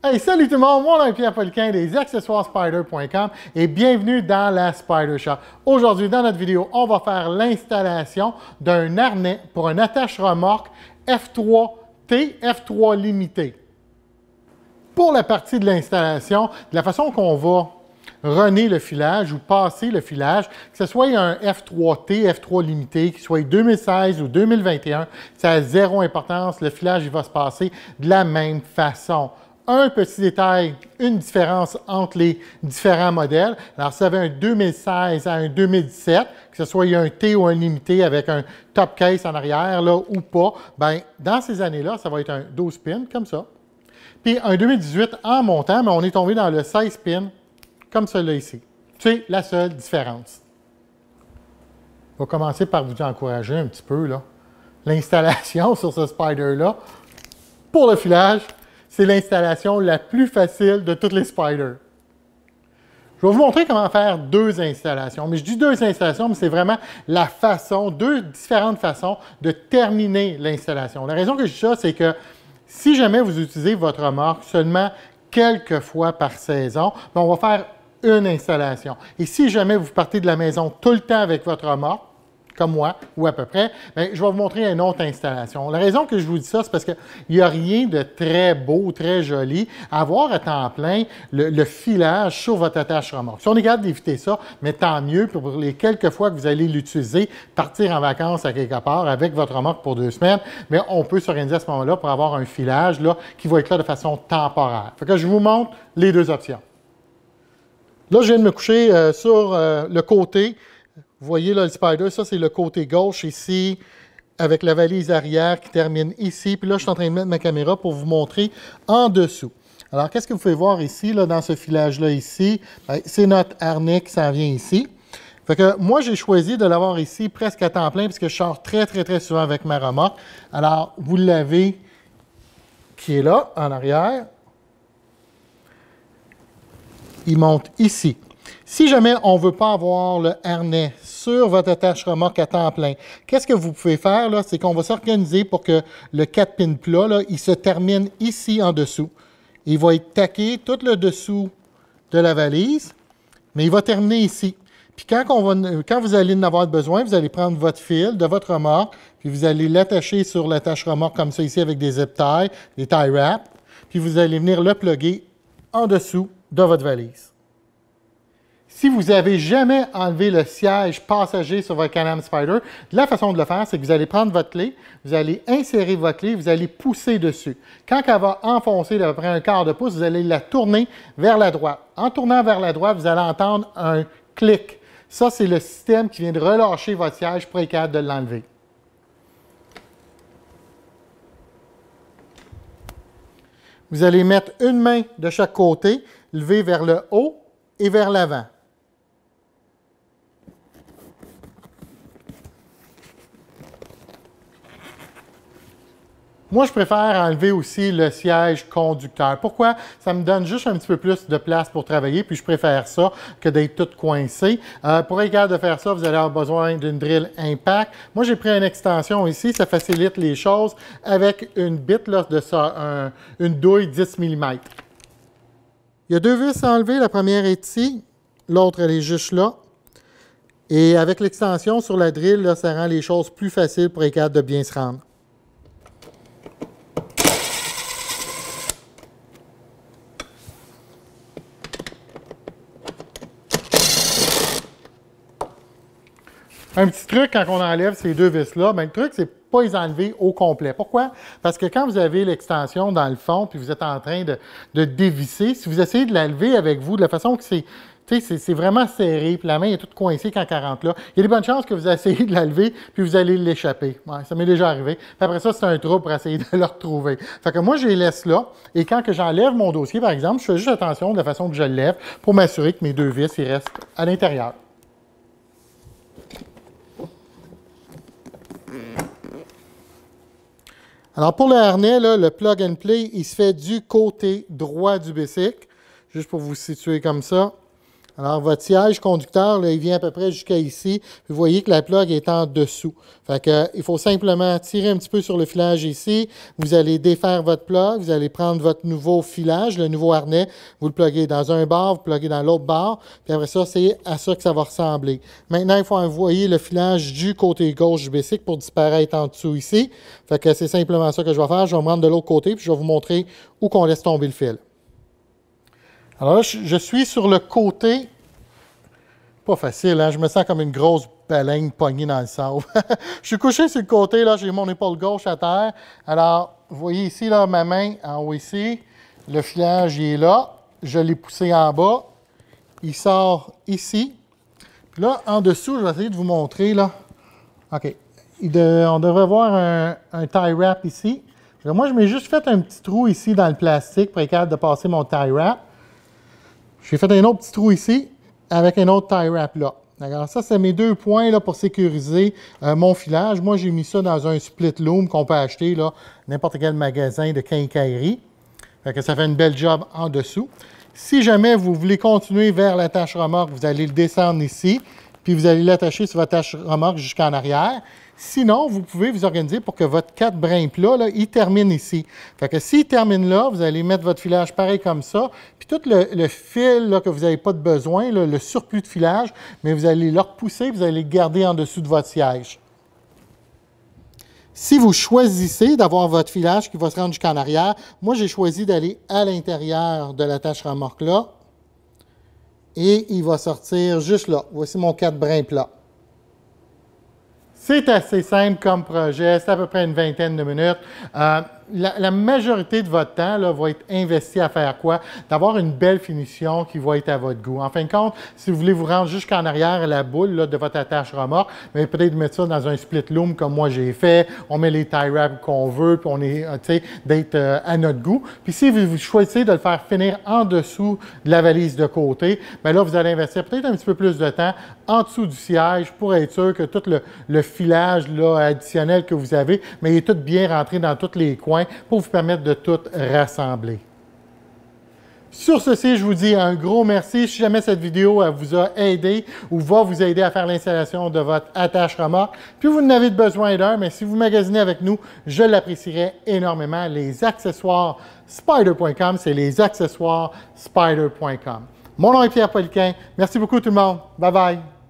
Hey, salut tout le monde, mon nom est Pierre Poliquin des accessoiresspider.com et bienvenue dans la Spider Shop. Aujourd'hui, dans notre vidéo, on va faire l'installation d'un harnais pour un attache-remorque F3T, F3 limité. Pour la partie de l'installation, de la façon qu'on va runner le filage ou passer le filage, que ce soit un F3T, F3 limité, qu'il soit 2016 ou 2021, ça a zéro importance, le filage il va se passer de la même façon. Un petit détail, une différence entre les différents modèles. Alors, si vous avez un 2016 à un 2017, que ce soit un T ou un limité avec un top case en arrière là, ou pas, bien, dans ces années-là, ça va être un 12 pins comme ça. Puis un 2018 en montant, mais on est tombé dans le 16 pins comme celui-là ici. C'est la seule différence. Je vais commencer par vous encourager un petit peu là. L'installation sur ce Spider-là, pour le filage, c'est l'installation la plus facile de toutes les spiders. Je vais vous montrer comment faire deux installations. Mais je dis deux installations, mais c'est vraiment la façon, deux différentes façons de terminer l'installation. La raison que je dis ça, c'est que si jamais vous utilisez votre remorque seulement quelques fois par saison, on va faire une installation. Et si jamais vous partez de la maison tout le temps avec votre remorque, comme moi, ou à peu près, bien, je vais vous montrer une autre installation. La raison que je vous dis ça, c'est parce qu'il n'y a rien de très beau, très joli à avoir à temps plein le filage sur votre attache-remorque. Si on est capable d'éviter ça, mais tant mieux pour les quelques fois que vous allez l'utiliser, partir en vacances à quelque part avec votre remorque pour 2 semaines, mais on peut s'organiser à ce moment-là pour avoir un filage là, qui va être là de façon temporaire. Fait que je vous montre les deux options. Là, je viens de me coucher sur le côté. Vous voyez là le Spider, ça c'est le côté gauche ici, avec la valise arrière qui termine ici. Puis là, je suis en train de mettre ma caméra pour vous montrer en dessous. Alors, qu'est-ce que vous pouvez voir ici, là, dans ce filage-là ici? C'est notre harnais qui s'en vient ici. Fait que moi, j'ai choisi de l'avoir ici presque à temps plein, puisque je sors très souvent avec ma remorque. Alors, vous l'avez qui est là, en arrière. Il monte ici. Si jamais on ne veut pas avoir le harnais sur votre attache-remorque à temps plein, qu'est-ce que vous pouvez faire? C'est qu'on va s'organiser pour que le 4 pins plat, là, il se termine ici en dessous. Il va être taqué tout le dessous de la valise, mais il va terminer ici. Puis quand vous allez en avoir besoin, vous allez prendre votre fil de votre remorque, puis vous allez l'attacher sur l'attache-remorque comme ça ici avec des zip ties, des tie wraps, puis vous allez venir le plugger en dessous de votre valise. Si vous n'avez jamais enlevé le siège passager sur votre Can-Am Spider, la façon de le faire, c'est que vous allez prendre votre clé, vous allez insérer votre clé, vous allez pousser dessus. Quand elle va enfoncer d'à peu près un quart de pouce, vous allez la tourner vers la droite. En tournant vers la droite, vous allez entendre un clic. Ça, c'est le système qui vient de relâcher votre siège pour être capable de l'enlever. Vous allez mettre une main de chaque côté, lever vers le haut et vers l'avant. Moi, je préfère enlever aussi le siège conducteur. Pourquoi? Ça me donne juste un petit peu plus de place pour travailler, puis je préfère ça que d'être tout coincé. Pour être capable de faire ça, vous allez avoir besoin d'une drill impact. Moi, j'ai pris une extension ici, ça facilite les choses avec une bite là, de ça, une douille 10 mm. Il y a deux vis à enlever. La première est ici, l'autre elle est juste là. Et avec l'extension sur la drill, là, ça rend les choses plus faciles pour être capable de bien se rendre. Un petit truc quand on enlève ces deux vis-là, bien, le truc, c'est pas les enlever au complet. Pourquoi? Parce que quand vous avez l'extension dans le fond, puis vous êtes en train de dévisser, si vous essayez de la lever avec vous, de la façon que c'est vraiment serré, puis la main est toute coincée quand elle rentre là, il y a des bonnes chances que vous essayez de la lever, puis vous allez l'échapper. Ouais, ça m'est déjà arrivé. Puis après ça, c'est un trou pour essayer de le retrouver. Fait que moi, je les laisse là, et quand que j'enlève mon dossier, par exemple, je fais juste attention de la façon que je le lève pour m'assurer que mes deux vis, ils restent à l'intérieur. Alors, pour le harnais, là, le plug and play, il se fait du côté droit du bicycle, juste pour vous situer comme ça. Alors, votre siège conducteur, là, il vient à peu près jusqu'à ici. Puis vous voyez que la plug est en dessous. Fait que, il faut simplement tirer un petit peu sur le filage ici. Vous allez défaire votre plug. Vous allez prendre votre nouveau filage, le nouveau harnais. Vous le pluguez dans un bar, vous pluguez dans l'autre bar. Puis après ça, c'est à ça que ça va ressembler. Maintenant, il faut envoyer le filage du côté gauche du bicycle pour disparaître en dessous ici. Fait que c'est simplement ça que je vais faire. Je vais me rendre de l'autre côté puis je vais vous montrer où qu'on laisse tomber le fil. Alors là, je suis sur le côté. Pas facile, hein? Je me sens comme une grosse baleine pognée dans le sable. Je suis couché sur le côté, là, j'ai mon épaule gauche à terre. Alors, vous voyez ici, là, ma main en haut ici. Le filage, il est là. Je l'ai poussé en bas. Il sort ici. Puis là, en dessous, je vais essayer de vous montrer, là. OK. On devrait voir un tie wrap ici. Moi, je m'ai juste fait un petit trou ici dans le plastique pour être capable de passer mon tie wrap. J'ai fait un autre petit trou ici avec un autre tie wrap là. D'accord? Ça, c'est mes 2 points là, pour sécuriser mon filage. Moi, j'ai mis ça dans un split loom qu'on peut acheter là, n'importe quel magasin de quincaillerie. Fait que ça fait une belle job en dessous. Si jamais vous voulez continuer vers l'attache remorque, vous allez le descendre ici, puis vous allez l'attacher sur votre attache remorque jusqu'en arrière. Sinon, vous pouvez vous organiser pour que votre 4 brins plats, là, il termine ici. Fait que s'il termine là, vous allez mettre votre filage pareil comme ça. Puis tout le fil là, que vous n'avez pas de besoin, là, le surplus de filage, mais vous allez le repousser, vous allez le garder en dessous de votre siège. Si vous choisissez d'avoir votre filage qui va se rendre jusqu'en arrière, moi j'ai choisi d'aller à l'intérieur de l'attache remorque là. Et il va sortir juste là. Voici mon 4 brins plats. C'est assez simple comme projet, c'est à peu près une vingtaine de minutes. La majorité de votre temps là, va être investi à faire quoi? D'avoir une belle finition qui va être à votre goût. En fin de compte, si vous voulez vous rendre jusqu'en arrière à la boule là, de votre attache remorque, mais peut-être mettre ça dans un split loom comme moi j'ai fait. On met les tie wraps qu'on veut, puis on est, d'être à notre goût. Puis si vous choisissez de le faire finir en dessous de la valise de côté, bien là, vous allez investir peut-être un petit peu plus de temps en dessous du siège pour être sûr que tout le filage là, additionnel que vous avez, mais il est tout bien rentré dans tous les coins pour vous permettre de tout rassembler. Sur ceci, je vous dis un gros merci. Si jamais cette vidéo vous a aidé ou va vous aider à faire l'installation de votre attache remorque, puis vous n'avez besoin d'un, mais si vous magasinez avec nous, je l'apprécierais énormément. Les accessoires Spyder.com, c'est les accessoires Spyder.com. Mon nom est Pierre Poliquin. Merci beaucoup tout le monde. Bye bye.